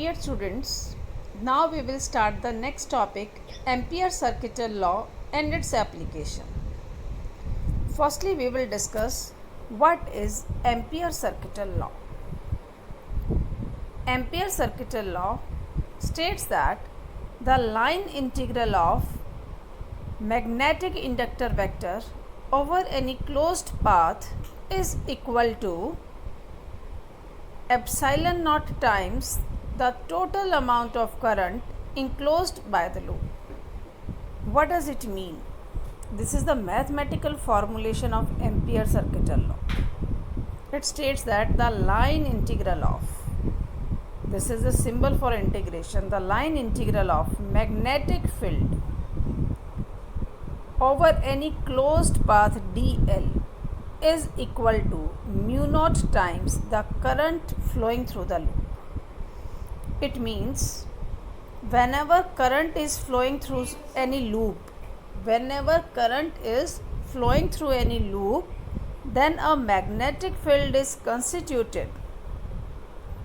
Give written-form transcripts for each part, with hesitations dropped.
Dear students, now we will start the next topic, Ampere circuital law and its application. Firstly, we will discuss what is Ampere circuital law. Ampere circuital law states that the line integral of magnetic inductor vector over any closed path is equal to epsilon naught times the total amount of current enclosed by the loop. What does it mean? This is the mathematical formulation of Ampere circuital law. It states that the line integral of, this is the symbol for integration, the line integral of magnetic field over any closed path dl is equal to mu naught times the current flowing through the loop. It means whenever current is flowing through any loop, then a magnetic field is constituted,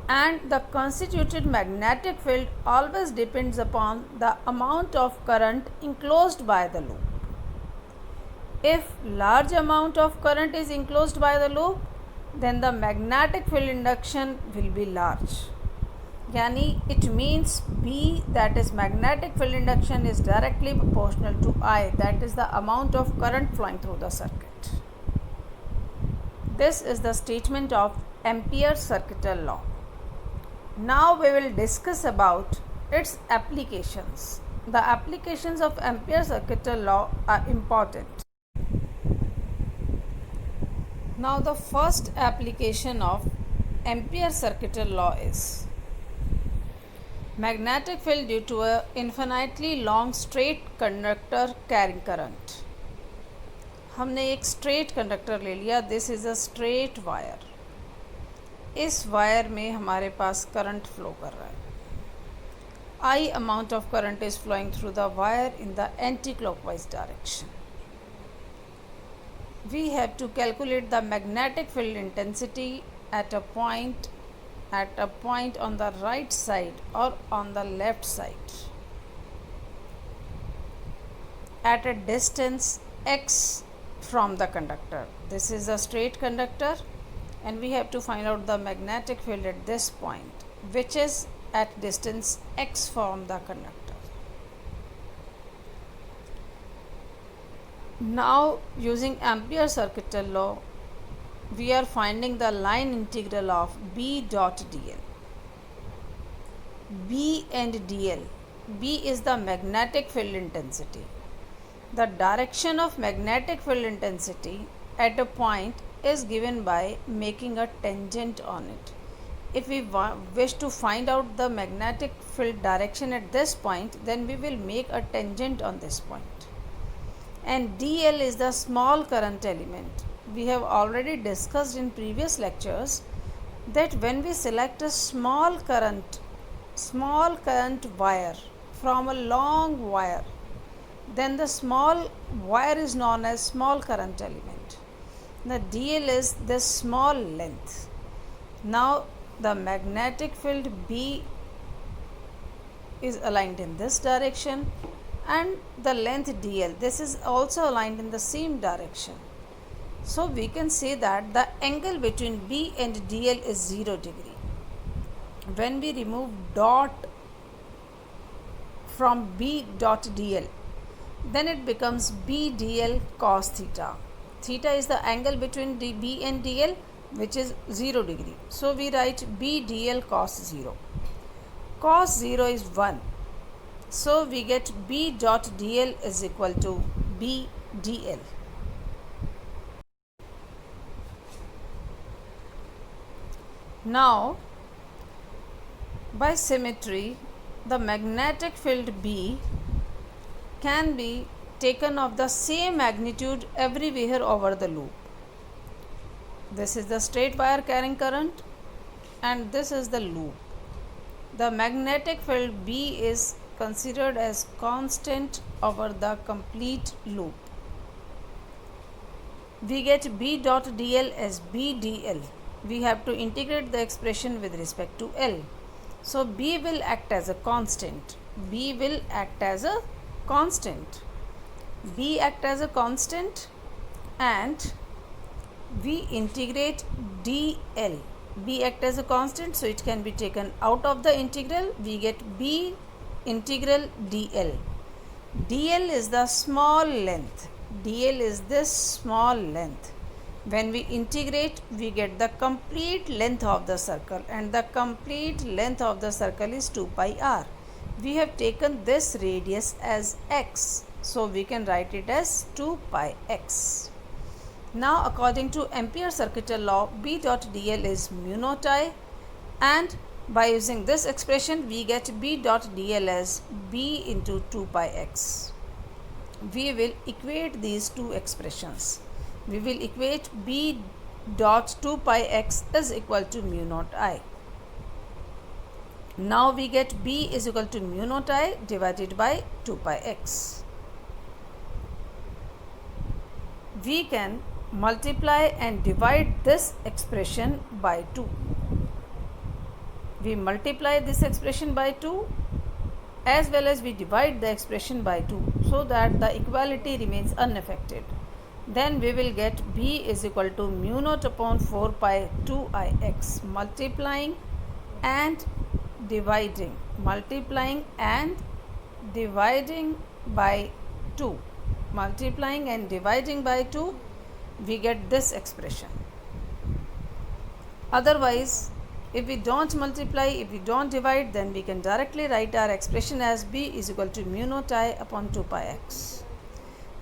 and the constituted magnetic field always depends upon the amount of current enclosed by the loop. If large amount of current is enclosed by the loop, then the magnetic field induction will be large. Yani it means B, that is magnetic field induction, is directly proportional to I, that is the amount of current flowing through the circuit. This is the statement of Ampere circuital law. Now we will discuss about its applications. The applications of Ampere circuital law are important. Now the first application of Ampere circuital law is magnetic field due to a infinitely long straight conductor carrying current. हमने एक straight conductor ले लिया. This is a straight wire. इस wire में हमारे पास current flow कर रहा है. I amount of current is flowing through the wire in the anti-clockwise direction. We have to calculate the magnetic field intensity at a point on the right side or on the left side at a distance x from the conductor. This is a straight conductor and we have to find out the magnetic field at this point, which is at distance x from the conductor. Now using Ampere circuital law, we are finding the line integral of B dot dl. B and dl. B is the magnetic field intensity. The direction of magnetic field intensity at a point is given by making a tangent on it. If we wish to find out the magnetic field direction at this point, then we will make a tangent on this point. And dl is the small current element. We have already discussed in previous lectures that when we select a small current wire from a long wire, then the small wire is known as small current element. The dl is this small length. Now the magnetic field B is aligned in this direction and the length dl, this is also aligned in the same direction. So we can say that the angle between B and dl is 0 degree. When we remove dot from B dot dl, then it becomes B dl cos theta. Theta is the angle between B and dl, which is 0 degree. So we write B dl cos 0. Cos 0 is 1. So we get B dot dl is equal to B dl. Now, by symmetry, the magnetic field B can be taken of the same magnitude everywhere over the loop. This is the straight wire carrying current and this is the loop. The magnetic field B is considered as constant over the complete loop. We get B dot dl as B dl. We have to integrate the expression with respect to L. So b will act as a constant. B will act as a constant. B act as a constant, and we integrate dl. B act as a constant, so it can be taken out of the integral. We get b integral dl. dl is the small length. dl is this small length. When we integrate, we get the complete length of the circle, and the complete length of the circle is 2 pi r. We have taken this radius as x, so we can write it as 2 pi x. Now, according to Ampere's circuital law, B dot dl is mu naught I, and by using this expression, we get B dot dl as B into 2 pi x. We will equate these two expressions. We will equate B dot 2 pi x is equal to mu naught I. Now we get B is equal to mu naught I divided by 2 pi x. We can multiply and divide this expression by 2. We multiply this expression by 2 as well as we divide the expression by 2 so that the equality remains unaffected. Then we will get B is equal to mu naught upon 4 pi 2 I x, multiplying and dividing by 2. Multiplying and dividing by 2, we get this expression. Otherwise, if we don't multiply, if we don't divide, then we can directly write our expression as B is equal to mu naught I upon 2 pi x.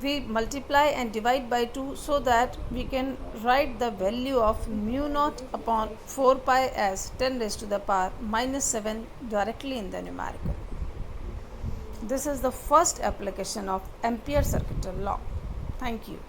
We multiply and divide by 2 so that we can write the value of mu naught upon 4 pi as 10 raised to the power minus 7 directly in the numerical. This is the first application of Ampere's circuital law. Thank you.